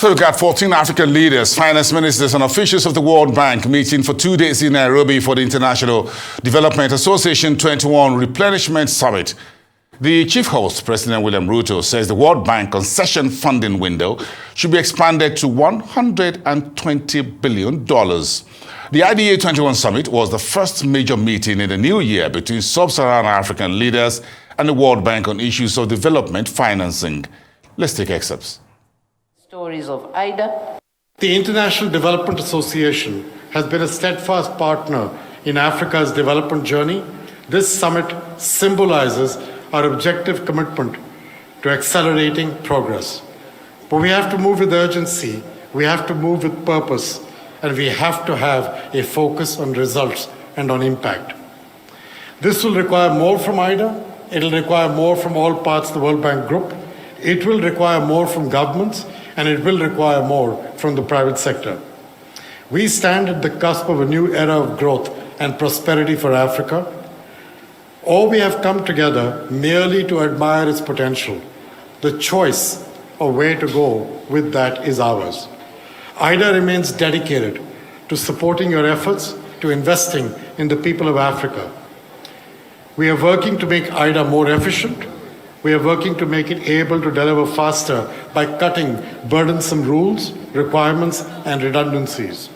we've got 14 African leaders, finance ministers, and officials of the World Bank meeting for 2 days in Nairobi for the International Development Association 21 Replenishment Summit. The chief host, President William Ruto, says the World Bank concession funding window should be expanded to $120 billion. The IDA 21 Summit was the first major meeting in the new year between sub-Saharan African leaders and the World Bank on issues of development financing. Let's take excerpts. Stories of Ida. The International Development Association has been a steadfast partner in Africa's development journey. This summit symbolizes our objective commitment to accelerating progress. But we have to move with urgency, we have to move with purpose, and we have to have a focus on results and on impact. This will require more from IDA, it will require more from all parts of the World Bank Group, it will require more from governments, and it will require more from the private sector. We stand at the cusp of a new era of growth and prosperity for Africa, or we have come together merely to admire its potential. The choice of where to go with that is ours. IDA remains dedicated to supporting your efforts, to investing in the people of Africa. We are working to make IDA more efficient. We are working to make it able to deliver faster by cutting burdensome rules, requirements, and redundancies.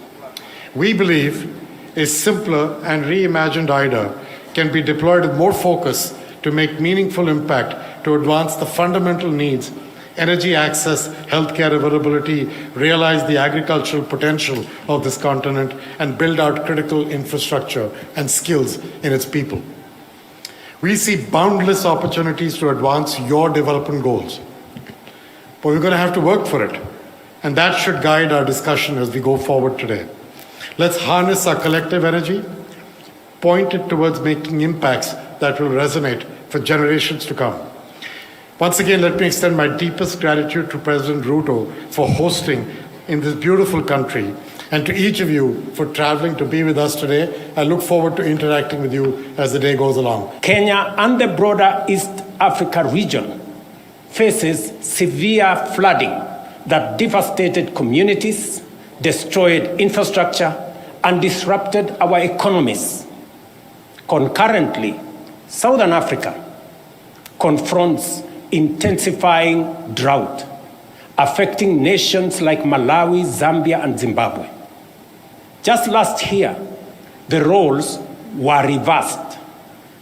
We believe a simpler and reimagined IDA can be deployed with more focus to make meaningful impact to advance the fundamental needs, energy access, healthcare availability, realize the agricultural potential of this continent, and build out critical infrastructure and skills in its people. We see boundless opportunities to advance your development goals, but we're going to have to work for it, and that should guide our discussion as we go forward today. Let's harness our collective energy, point it towards making impacts that will resonate for generations to come. Once again, let me extend my deepest gratitude to President Ruto for hosting in this beautiful country, and to each of you for traveling to be with us today. I look forward to interacting with you as the day goes along. Kenya and the broader East Africa region faces severe flooding that devastated communities, destroyed infrastructure, and disrupted our economies. Concurrently, Southern Africa confronts intensifying drought, affecting nations like Malawi, Zambia, and Zimbabwe. Just last year, the roles were reversed,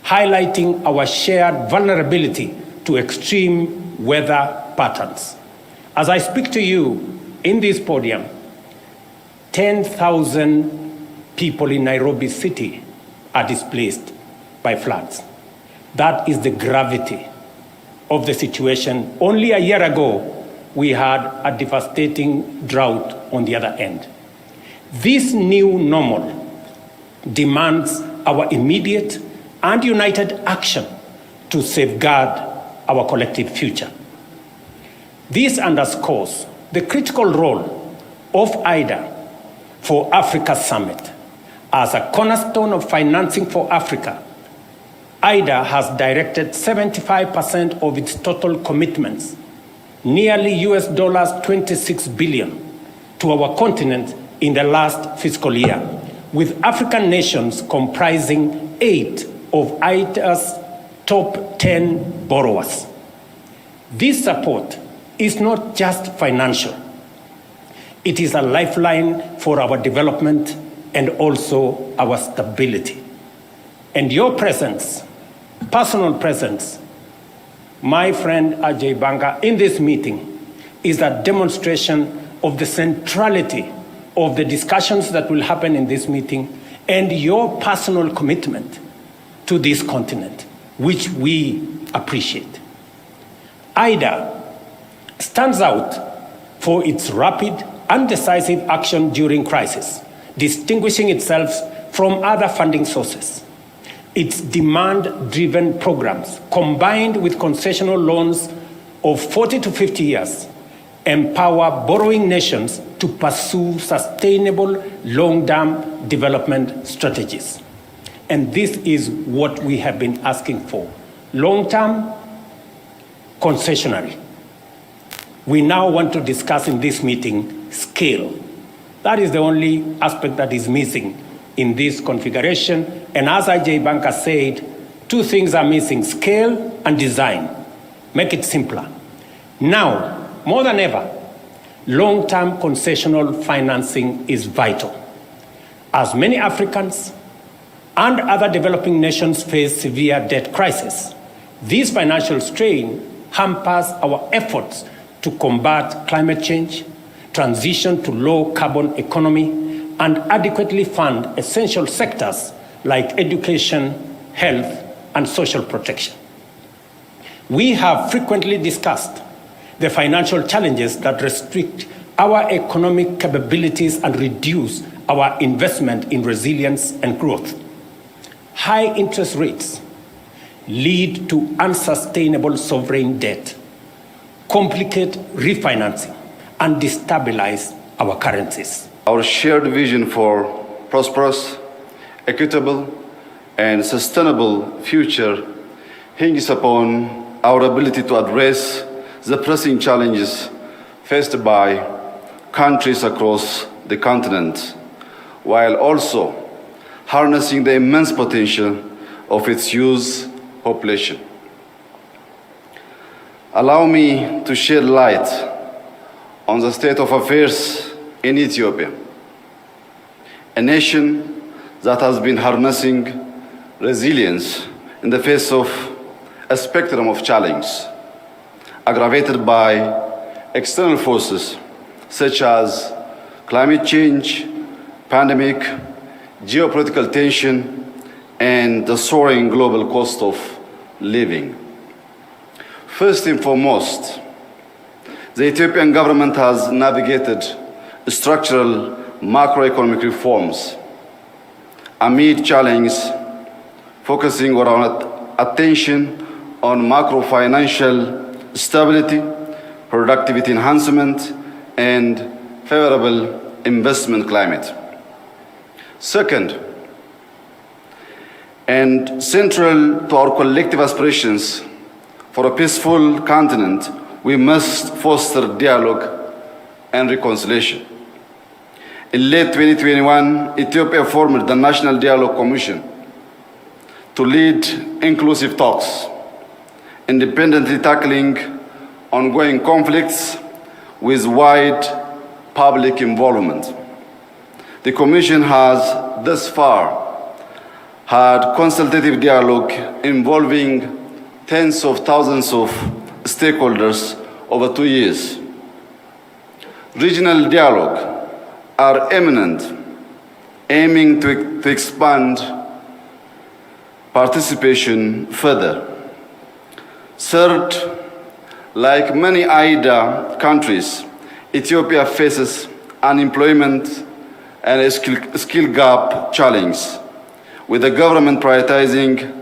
highlighting our shared vulnerability to extreme weather patterns. As I speak to you in this podium, 10,000 people in Nairobi City are displaced by floods. That is the gravity of the situation. Only a year ago, we had a devastating drought on the other end. This new normal demands our immediate and united action to safeguard our collective future. This underscores the critical role of IDA for Africa Summit. As a cornerstone of financing for Africa, IDA has directed 75% of its total commitments, nearly $26 billion, to our continent in the last fiscal year, with African nations comprising 8 of IDA's top 10 borrowers. This support is not just financial. It is a lifeline for our development and also our stability. And your presence, personal presence, my friend Ajay Banga, in this meeting is a demonstration of the centrality of the discussions that will happen in this meeting and your personal commitment to this continent, which we appreciate. IDA stands out for its rapid and decisive action during crisis, distinguishing itself from other funding sources. Its demand-driven programs, combined with concessional loans of 40 to 50 years, empower borrowing nations to pursue sustainable long-term development strategies. And this is what we have been asking for: long-term, concessionary. We now want to discuss in this meeting scale. That is the only aspect that is missing in this configuration. And as Ajay Banka said, two things are missing: scale and design. Make it simpler. Now, more than ever, long-term concessional financing is vital. As many Africans and other developing nations face severe debt crisis, this financial strain hampers our efforts to combat climate change, transition to low-carbon economy, and adequately fund essential sectors like education, health, and social protection. We have frequently discussed the financial challenges that restrict our economic capabilities and reduce our investment in resilience and growth. High interest rates lead to unsustainable sovereign debt, complicate refinancing, and destabilize our currencies. Our shared vision for prosperous, equitable, and sustainable future hinges upon our ability to address the pressing challenges faced by countries across the continent, while also harnessing the immense potential of its youth population. Allow me to shed light on the state of affairs in Ethiopia, a nation that has been harnessing resilience in the face of a spectrum of challenges, aggravated by external forces such as climate change, pandemic, geopolitical tension, and the soaring global cost of living. First and foremost, the Ethiopian government has navigated structural macroeconomic reforms amid challenges, focusing our attention on macro-financial stability, productivity enhancement, and favorable investment climate. Second, and central to our collective aspirations for a peaceful continent, we must foster dialogue and reconciliation. In late 2021, Ethiopia formed the National Dialogue Commission to lead inclusive talks, independently tackling ongoing conflicts with wide public involvement. The Commission has thus far had consultative dialogue involving tens of thousands of stakeholders over 2 years. Regional dialogue are imminent, aiming to expand participation further. Third, like many IDA countries, Ethiopia faces unemployment and a skill gap challenge, with the government prioritizing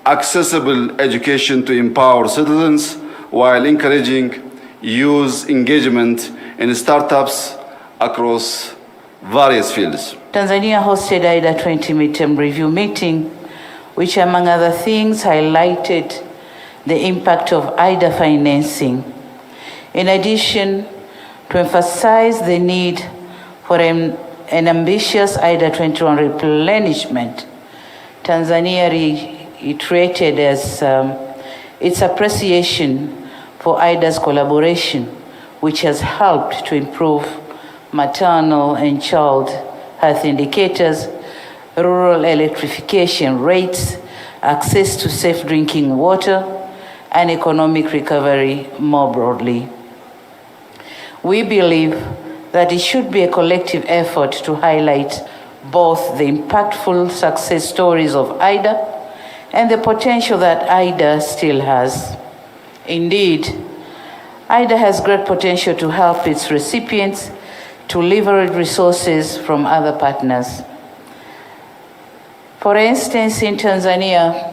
accessible education to empower citizens while encouraging youth engagement in startups across various fields. Tanzania hosted IDA 20 midterm review meeting, which among other things highlighted the impact of IDA financing. In addition, to emphasize the need for an ambitious IDA 21 replenishment, Tanzania reiterated its appreciation for IDA's collaboration, which has helped to improve maternal and child health indicators, rural electrification rates, access to safe drinking water, and economic recovery more broadly. We believe that it should be a collective effort to highlight both the impactful success stories of IDA and the potential that IDA still has. Indeed, IDA has great potential to help its recipients to leverage resources from other partners. For instance, in Tanzania,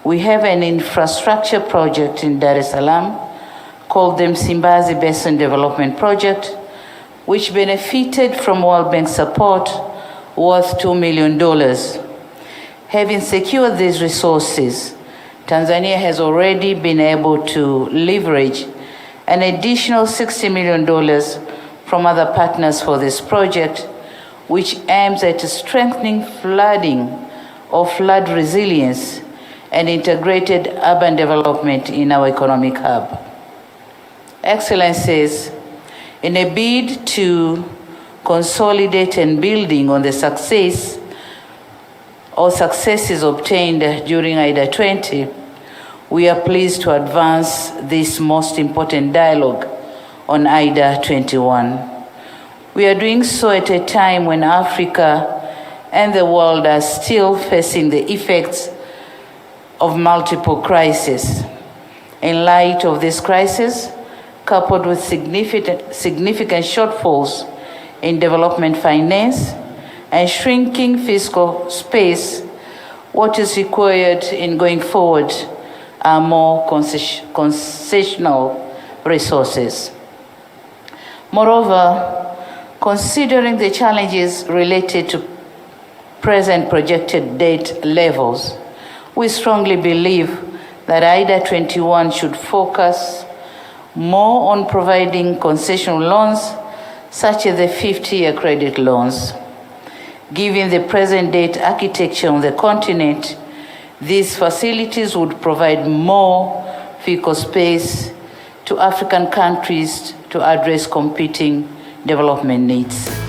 we have an infrastructure project in Dar es Salaam called the Msimbazi Basin Development Project, which benefited from World Bank support worth $2 million. Having secured these resources, Tanzania has already been able to leverage an additional $60 million from other partners for this project, which aims at strengthening flood resilience and integrated urban development in our economic hub. Excellencies, in a bid to consolidate and building on the successes obtained during IDA 20, we are pleased to advance this most important dialogue on IDA 21. We are doing so at a time when Africa and the world are still facing the effects of multiple crises. In light of this crisis, coupled with significant shortfalls in development finance and shrinking fiscal space, what is required in going forward are more concessional resources. Moreover, considering the challenges related to present projected debt levels, we strongly believe that IDA 21 should focus more on providing concessional loans, such as the 50-year credit loans. Given the present debt architecture on the continent, these facilities would provide more fiscal space to African countries to address competing development needs.